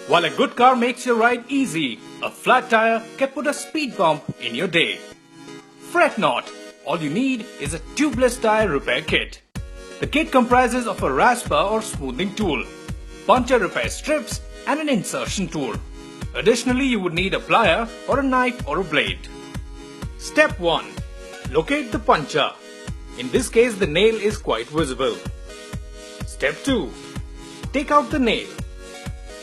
While a good car makes your ride easy, a flat tire can put a speed bump in your day. Fret not, all you need is a tubeless tire repair kit. The kit comprises of a rasper or smoothing tool, puncture repair strips and an insertion tool. Additionally, you would need a plier or a knife or a blade. Step 1. Locate the puncture. In this case, the nail is quite visible. Step 2. Take out the nail.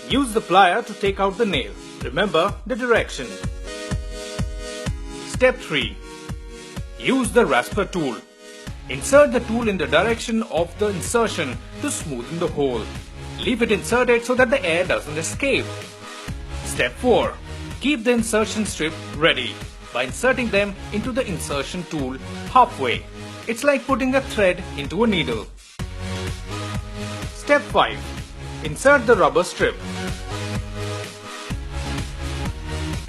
Use the plier to take out the nail. Remember the direction. Step 3. Use the rasper tool. Insert the tool in the direction of the insertion to smoothen the hole. Leave it inserted so that the air doesn't escape. Step 4. Keep the insertion strip ready by inserting them into the insertion tool halfway. It's like putting a thread into a needle. Step 5. Insert the rubber strip.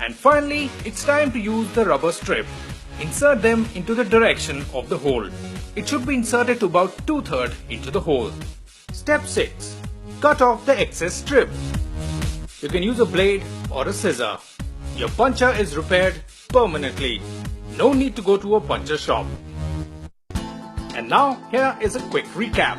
And finally, it's time to use the rubber strip. Insert them into the direction of the hole. It should be inserted to about 2/3 into the hole. Step 6. Cut off the excess strip. You can use a blade or a scissor. Your puncture is repaired permanently. No need to go to a puncture shop. And now here is a quick recap.